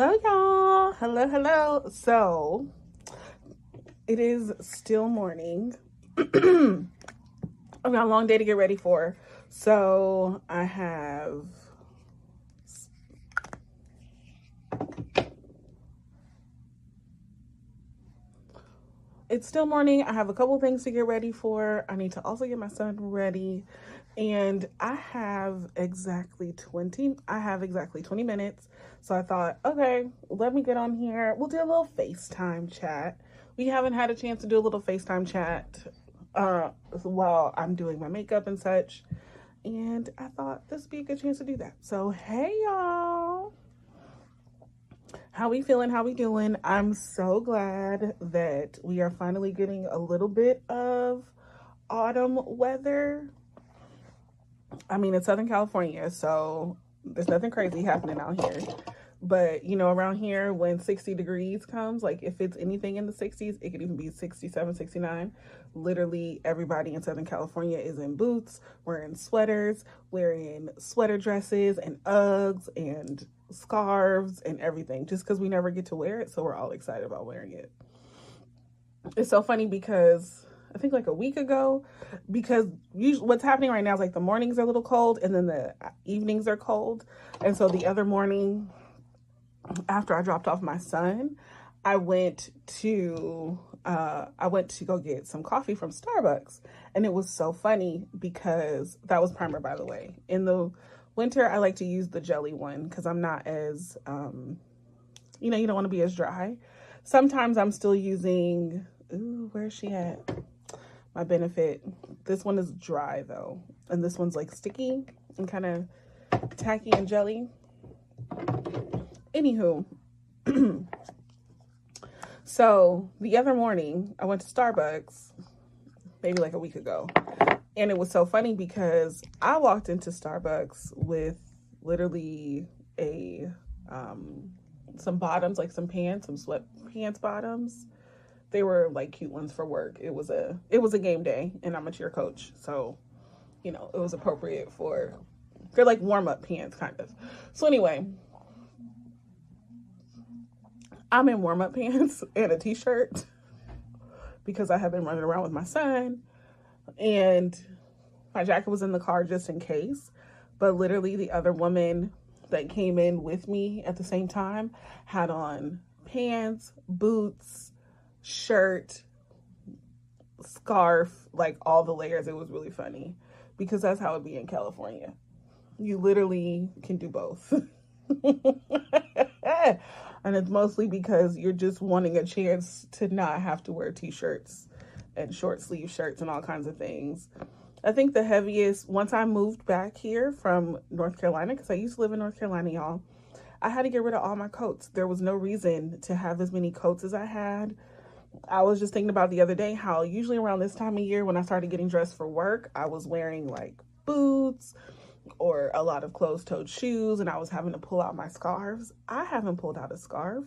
Hello, y'all. Hello. So, it is still morning. I've got a long day to get ready for. So, it's still morning. I have a couple things to get ready for. I need to also get my son ready. And I have exactly 20 minutes. So I thought, okay, let me get on here. We'll do a little FaceTime chat. We haven't had a chance to do a little FaceTime chat while I'm doing my makeup and such. And I thought this would be a good chance to do that. So, hey y'all. How we feeling? How we doing? I'm so glad that we are finally getting a little bit of autumn weather. I mean, it's Southern California, so there's nothing crazy happening out here. But, around here, when 60 degrees comes, like if it's anything in the 60s, it could even be 67, 69. Literally, everybody in Southern California is in boots, wearing sweaters, wearing sweater dresses and Uggs and scarves and everything, just because we never get to wear it. So we're all excited about wearing it. It's so funny because I think like a week ago, because usually what's happening right now is like the mornings are a little cold and then the evenings are cold. And so the other morning, after I dropped off my son, I went to go get some coffee from Starbucks. And it was so funny because that was primer, by the way. In the winter, I like to use the jelly one because I'm not as you don't want to be as dry. Sometimes I'm still using, where's she at? My Benefit. This one is dry though. And this one's like sticky and kind of tacky and jelly. Anywho, so the other morning I went to Starbucks, maybe like a week ago. And it was so funny because I walked into Starbucks with literally some bottoms, like some pants, some sweatpants bottoms. They were like cute ones for work. It was a game day and I'm a cheer coach. So, it was appropriate they're like warm up pants kind of. So anyway, I'm in warm up pants and a t-shirt because I have been running around with my son and my jacket was in the car just in case. But literally the other woman that came in with me at the same time had on pants, boots, shirt, scarf, like all the layers. It was really funny because that's how it be in California. You literally can do both. And it's mostly because you're just wanting a chance to not have to wear t-shirts and short sleeve shirts and all kinds of things. I think the heaviest, once I moved back here from North Carolina, because I used to live in North Carolina, y'all, I had to get rid of all my coats. There was no reason to have as many coats as I had. I was just thinking about the other day how usually around this time of year when I started getting dressed for work, I was wearing like boots or a lot of closed-toed shoes and I was having to pull out my scarves. I haven't pulled out a scarf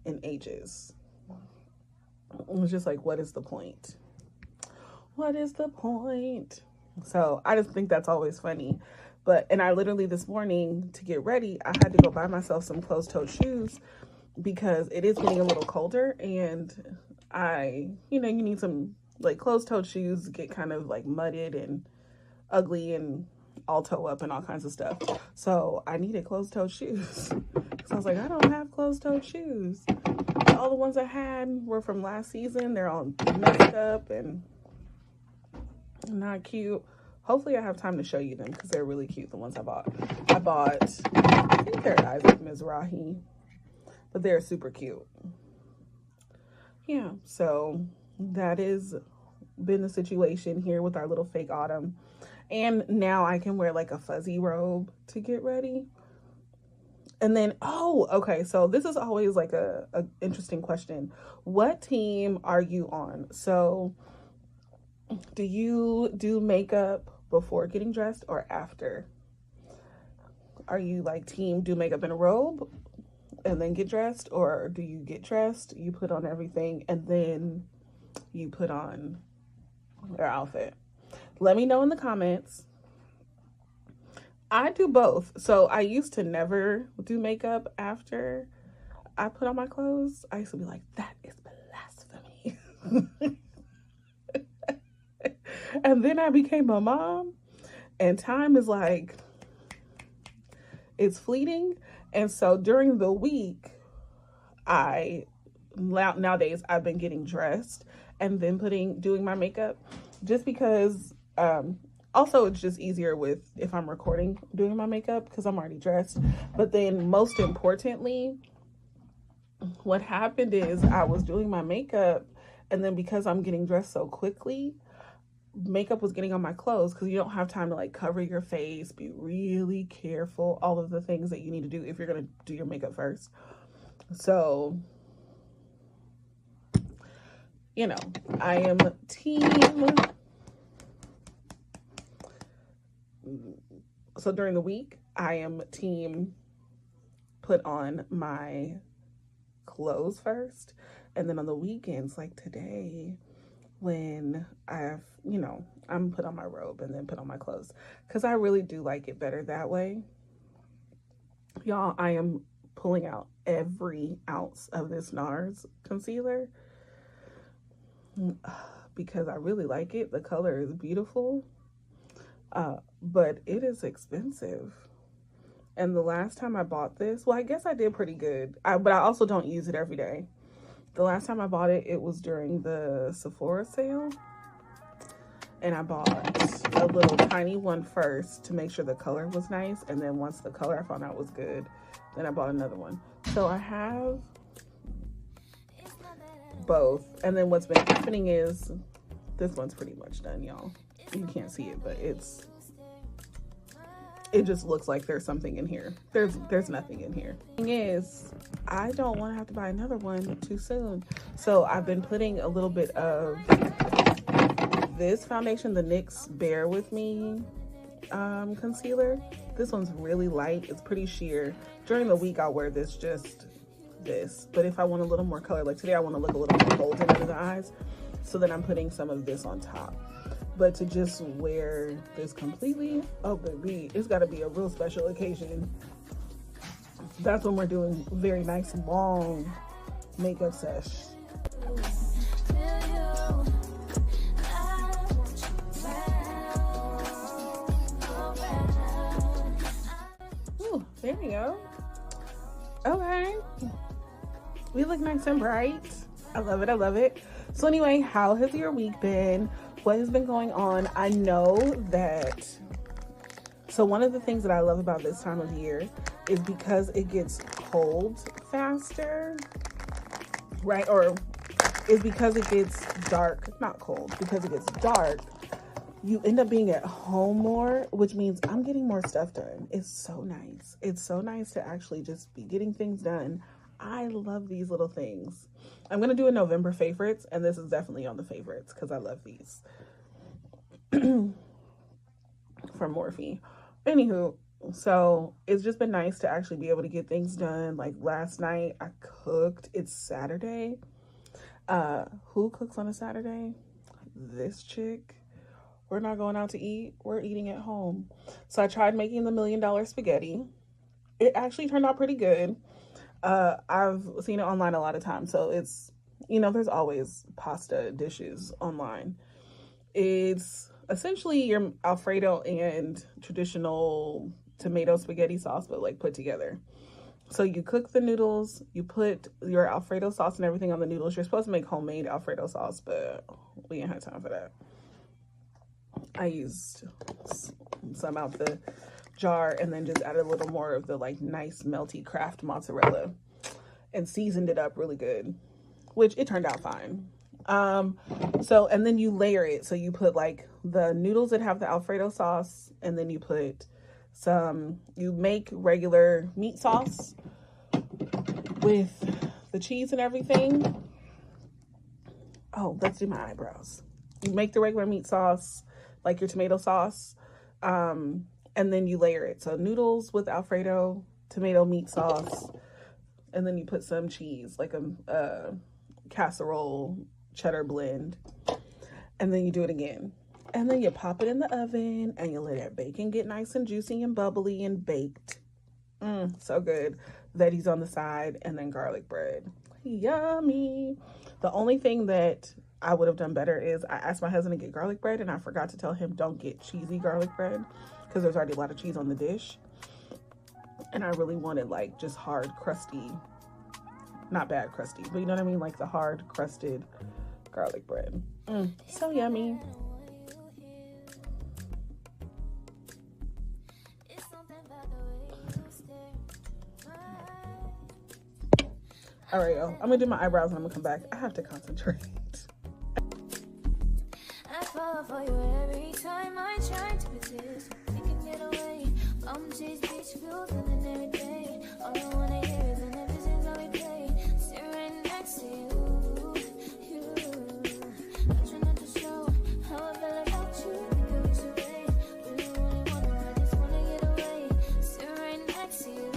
in ages. It was just like, what is the point? What is the point? So I just think that's always funny. And I literally this morning to get ready, I had to go buy myself some closed-toed shoes because it is getting a little colder and you need some like closed-toed shoes get kind of like mudded and ugly and all toe up and all kinds of stuff. So I needed closed-toed shoes. So I was like, I don't have closed-toed shoes. All the ones I had were from last season. They're all messed up and not cute. Hopefully I have time to show you them because they're really cute, the ones I bought. I think they're Isaac Mizrahi, but they're super cute. Yeah, so that has been the situation here with our little fake autumn. And now I can wear like a fuzzy robe to get ready. And then, okay, so this is always like a interesting question. What team are you on? So do you do makeup before getting dressed or after? Are you like team do makeup in a robe and then get dressed? Or do you get dressed, you put on everything, and then you put on your outfit? Let me know in the comments. I do both. So I used to never do makeup after I put on my clothes. I used to be like, that is blasphemy. And then I became a mom, and time is like, it's fleeting. And so during the week, I nowadays I've been getting dressed and then doing my makeup, just because also it's just easier with if I'm recording doing my makeup because I'm already dressed. But then most importantly, what happened is I was doing my makeup, and then because I'm getting dressed so quickly, makeup was getting on my clothes, because you don't have time to like cover your face, be really careful, all of the things that you need to do if you're going to do your makeup first. So, you know, I am team. So during the week, I am team put on my clothes first. And then on the weekends, like today, when I'm put on my robe and then put on my clothes, because I really do like it better that way. Y'all, I am pulling out every ounce of this NARS concealer because I really like it. The color is beautiful, but it is expensive. And the last time I bought this, well, I guess I did pretty good, but I also don't use it every day. The last time I bought it, it was during the Sephora sale. And I bought a little tiny one first to make sure the color was nice. And then once the color I found out was good, then I bought another one. So I have both. And then what's been happening is this one's pretty much done, y'all. You can't see it, but it just looks like there's something in here. There's nothing in here. The thing is, I don't want to have to buy another one too soon. So I've been putting a little bit of this foundation, the NYX Bear With Me concealer. This one's really light. It's pretty sheer. During the week, I'll wear this, just this. But if I want a little more color, like today, I want to look a little more golden under the eyes. So then I'm putting some of this on top. But to just wear this completely, oh baby, it's got to be a real special occasion. That's when we're doing very nice long makeup sesh. Ooh, there we go. Okay, we look nice and bright. I love it. I love it. So anyway, how has your week been? What has been going on? I know that, so one of the things that I love about this time of year is because it gets cold faster, right? Or is because it gets dark, not cold, because it gets dark, you end up being at home more, which means I'm getting more stuff done. It's so nice. It's so nice to actually just be getting things done. I love these little things. I'm going to do a November favorites, and this is definitely on the favorites because I love these. From Morphe. Anywho, so it's just been nice to actually be able to get things done. Like last night, I cooked. It's Saturday. Who cooks on a Saturday? This chick. We're not going out to eat. We're eating at home. So I tried making the $1 million spaghetti. It actually turned out pretty good. I've seen it online a lot of times, so it's, there's always pasta dishes online. It's essentially your Alfredo and traditional tomato spaghetti sauce, but like put together. So you cook the noodles, you put your Alfredo sauce and everything on the noodles. You're supposed to make homemade Alfredo sauce, but we ain't had time for that. I used some out the jar and then just added a little more of the like nice melty Kraft mozzarella and seasoned it up really good, which it turned out fine. And then you layer it. So you put like the noodles that have the Alfredo sauce, and then you put you make regular meat sauce with the cheese and everything. Oh, let's do my eyebrows. You make the regular meat sauce, like your tomato sauce, and then you layer it. So noodles with Alfredo, tomato meat sauce, and then you put some cheese, like a casserole cheddar blend, and then you do it again. And then you pop it in the oven and you let that bacon get nice and juicy and bubbly and baked. So good. Veggies on the side and then garlic bread. Yummy. The only thing that I would have done better is I asked my husband to get garlic bread and I forgot to tell him don't get cheesy garlic bread because there's already a lot of cheese on the dish. And I really wanted like just hard, crusty, not bad crusty, but you know what I mean? Like the hard crusted garlic bread. So yummy. All right, y'all. I'm gonna do my eyebrows and I'm gonna come back. I have to concentrate. I fall for you every time I try to resist. We can get away. I'm chase beach views and then every day. All I wanna hear is an episode that we play. Staring next to you. I try not to show how I feel about you. We go to way. Really wanna, I just wanna get away. Staring next to you.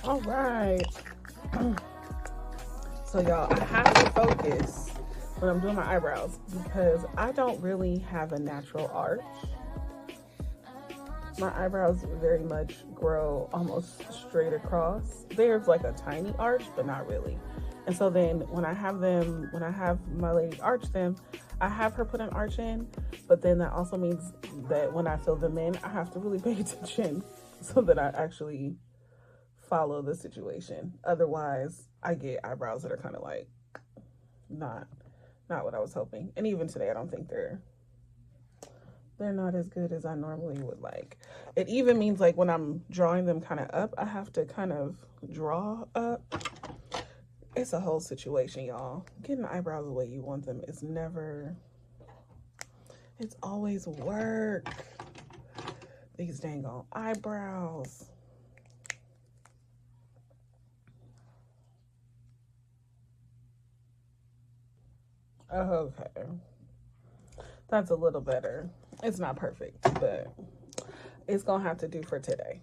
All right. So y'all, I have to focus when I'm doing my eyebrows because I don't really have a natural arch. My eyebrows very much grow almost straight across. There's like a tiny arch, but not really. And so then when I have my lady arch them, I have her put an arch in, but then that also means that when I fill them in, I have to really pay attention so that I actually follow the situation. Otherwise, I get eyebrows that are kind of like not what I was hoping. And even today, I don't think they're not as good as I normally would like. It even means like when I'm drawing them kind of up, I have to kind of draw up. It's a whole situation, y'all. Getting the eyebrows the way you want them is it's always work. These dang on eyebrows. Okay. That's a little better. It's not perfect, but it's gonna have to do for today.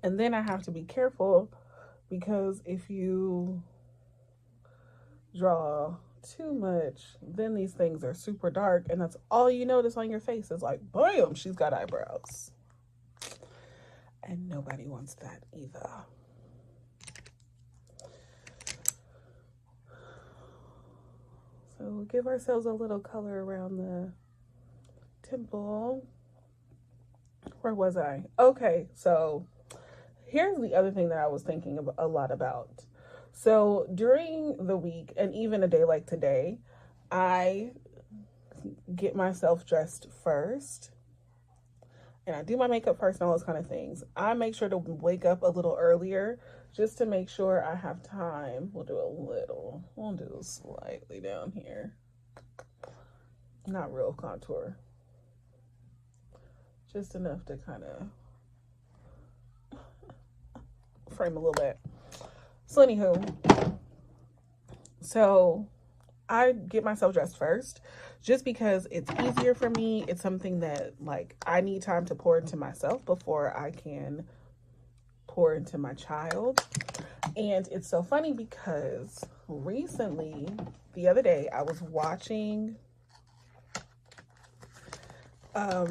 And then I have to be careful because if you draw too much, then these things are super dark and that's all you notice on your face is like, bam, she's got eyebrows. And nobody wants that either. So we'll give ourselves a little color around the temple. Where was I? Okay, so here's the other thing that I was thinking a lot about. So during the week and even a day like today, I get myself dressed first and I do my makeup first and all those kind of things. I make sure to wake up a little earlier just to make sure I have time. We'll do slightly down here. Not real contour. Just enough to kind of frame a little bit. So anywho, so I get myself dressed first just because it's easier for me. It's something that like I need time to pour into myself before I can pour into my child. And it's so funny because recently, the other day, I was watching a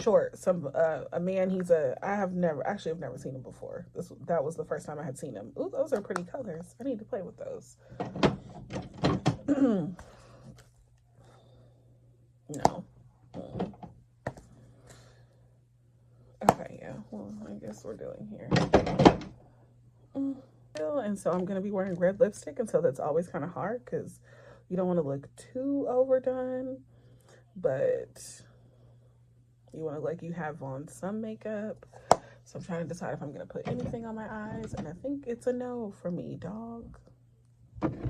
short, a man, I've never seen him before. That was the first time I had seen him. Ooh, those are pretty colors. I need to play with those. No. Okay, yeah. Well, I guess we're doing here. And so I'm going to be wearing red lipstick, and so that's always kind of hard because you don't want to look too overdone, but you want to like you have on some makeup. So I'm trying to decide if I'm going to put anything on my eyes, and I think it's a no for me, dog. I'm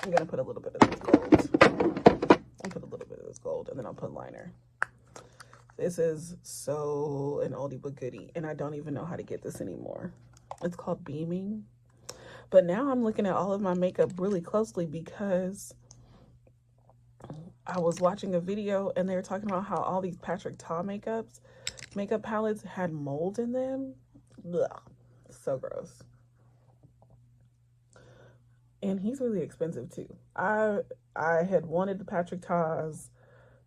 going to put a little bit of this gold. I'll put a little bit of this gold, and then I'll put liner. This is so an oldie but goodie, and I don't even know how to get this anymore. It's called Beaming. But now I'm looking at all of my makeup really closely because I was watching a video and they were talking about how all these Patrick Ta makeup palettes had mold in them. Ugh, so gross. And he's really expensive too. I had wanted the Patrick Ta's,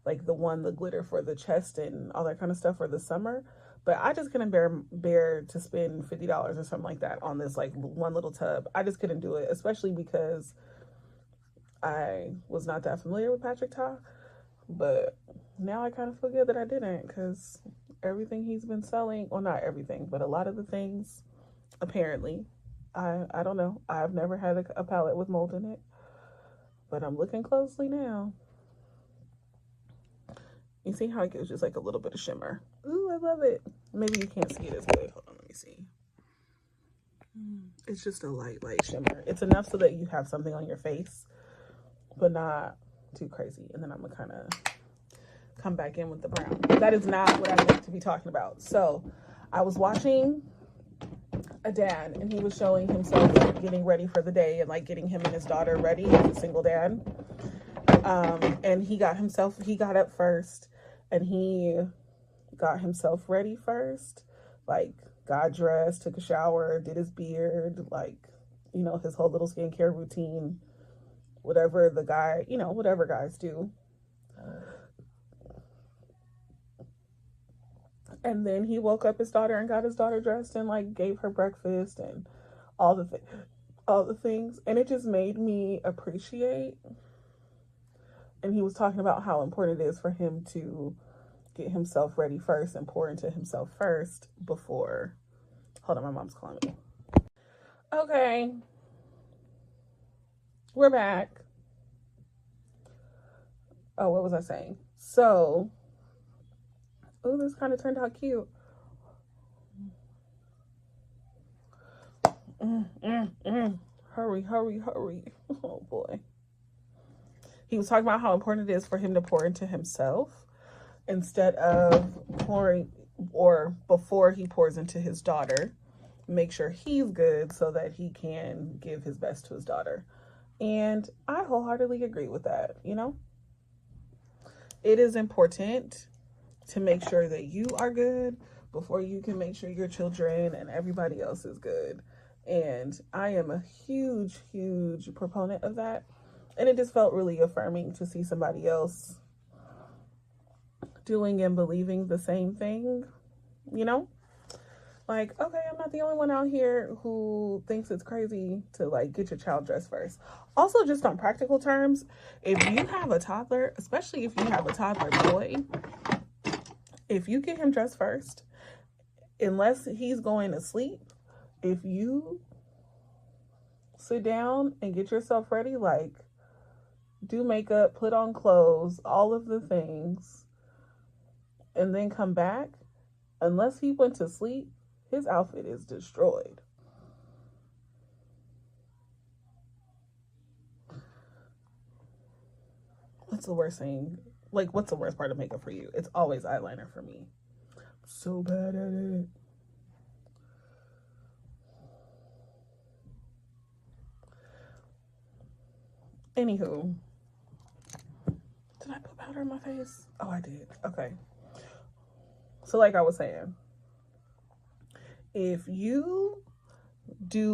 like the glitter for the chest and all that kind of stuff for the summer, but I just couldn't bear to spend $50 or something like that on this like one little tub. I just couldn't do it, especially because I was not that familiar with Patrick Ta. But now I kind of feel good that I didn't, because everything he's been selling, well, not everything, but a lot of the things, apparently, I don't know. I've never had a palette with mold in it, but I'm looking closely now. You see how it gives just like a little bit of shimmer. Ooh, I love it. Maybe you can't see it as good. Hold on, let me see. It's just a light shimmer. It's enough so that you have something on your face, but not too crazy. And then I'm gonna kind of come back in with the brown. That is not what I meant to be talking about. So I was watching a dad and he was showing himself getting ready for the day and like getting him and his daughter ready. He's a single dad. And he got up first and he got himself ready first, like got dressed, took a shower, did his beard, like, you know, his whole little skincare routine, whatever guys do. And then he woke up his daughter and got his daughter dressed and like gave her breakfast and all the things. And it just made me appreciate. And he was talking about how important it is for him to get himself ready first and pour into himself first before. Hold on, my mom's calling me. Okay. We're back. Oh, what was I saying? So, oh, this kind of turned out cute. Hurry. Oh boy. He was talking about how important it is for him to pour into himself instead of pouring, or before he pours into his daughter, make sure he's good so that he can give his best to his daughter. And I wholeheartedly agree with that. You know, it is important to make sure that you are good before you can make sure your children and everybody else is good. And I am a huge proponent of that. And it just felt really affirming to see somebody else doing and believing the same thing, you know? Like, okay, I'm not the only one out here who thinks it's crazy to like get your child dressed first. Also, just on practical terms, if you have a toddler, especially if you have a toddler boy, if you get him dressed first, unless he's going to sleep, if you sit down and get yourself ready, like do makeup, put on clothes, all of the things, and then come back, unless he went to sleep, his outfit is destroyed. What's the worst thing? Like, what's the worst part of makeup for you? It's always eyeliner for me. I'm so bad at it. Anywho, did I put powder on my face? Oh, I did. Okay. So like I was saying, if you get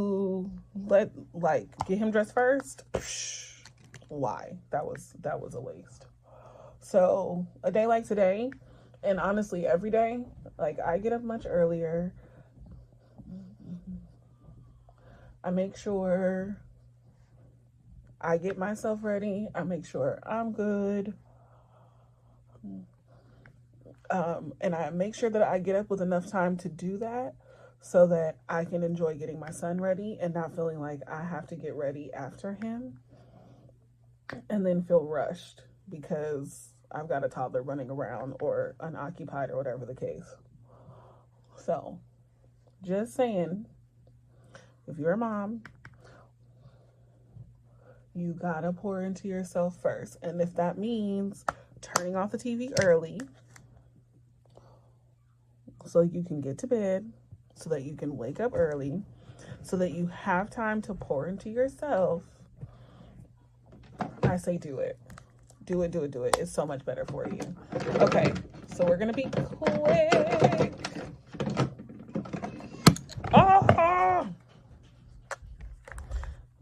him dressed first, why? That was a waste. So a day like today, and honestly every day, like I get up much earlier. I make sure I get myself ready. I make sure I'm good. And I make sure that I get up with enough time to do that so that I can enjoy getting my son ready and not feeling like I have to get ready after him and then feel rushed because I've got a toddler running around or unoccupied or whatever the case. So, just saying, if you're a mom, you gotta pour into yourself first. And if that means turning off the TV early so you can get to bed, so that you can wake up early, so that you have time to pour into yourself, I say do it. Do it, do it, do it. It's so much better for you. Okay, so we're gonna be quick. Oh!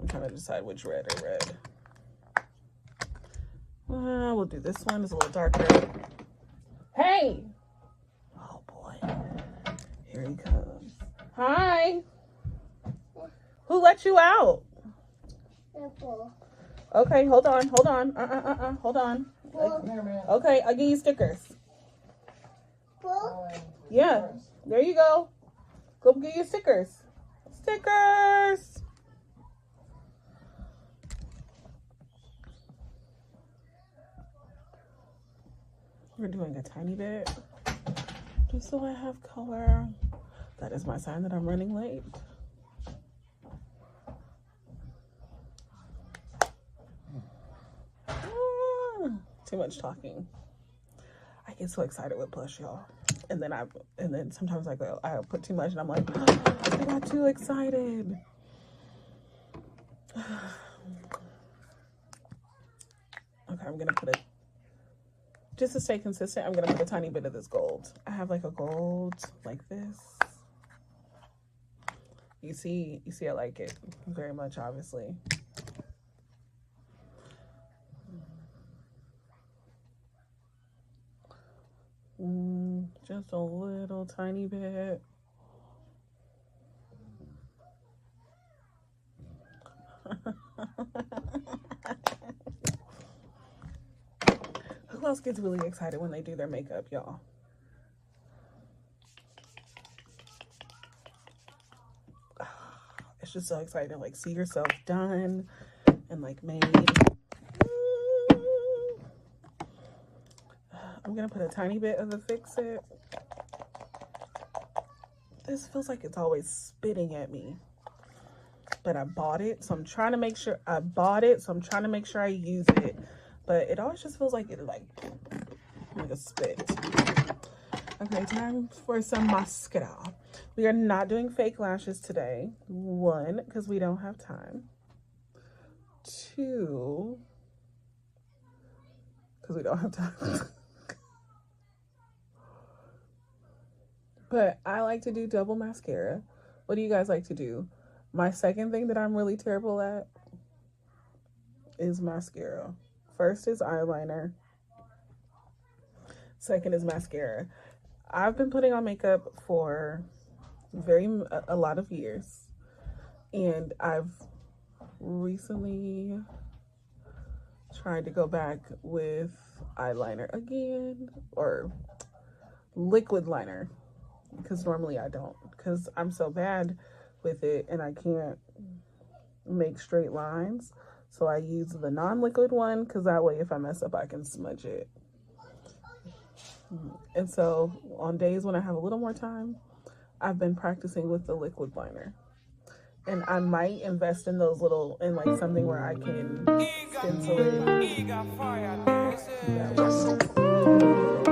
I'm trying to decide which red or red. We'll do this one. It's a little darker. Hey! Oh boy. Here he comes. Hi! Who let you out? Okay, hold on, hold on. Hold on. Okay, I'll give you stickers. Yeah, there you go. Go get your stickers. Stickers! We're doing a tiny bit, just so I have color. That is my sign that I'm running late. Too much talking. I get so excited with blush, y'all. And then sometimes I put too much and I'm like, oh, I got too excited. Okay, I'm gonna put it, just to stay consistent, I'm gonna put a tiny bit of this gold. I have like a gold like this. You see I like it very much, obviously. Just a little tiny bit. Who else gets really excited when they do their makeup, y'all? It's just so exciting to like see yourself done and like made. I'm gonna put a tiny bit of the Fix It. This feels like it's always spitting at me, but I bought it, so I'm trying to make sure I use it. But it always just feels like it like a spit. Okay, time for some mascara. We are not doing fake lashes today. 1, because we don't have time. 2, because we don't have time. But I like to do double mascara. What do you guys like to do? My second thing that I'm really terrible at is mascara. First is eyeliner. Second is mascara. I've been putting on makeup for a lot of years. And I've recently tried to go back with eyeliner again. Or liquid liner. Because normally I don't, because I'm so bad with it and I can't make straight lines. So I use the non-liquid one, because that way if I mess up I can smudge it. And so on days when I have a little more time, I've been practicing with the liquid liner. And I might invest in those little, in like something where I can stencil it.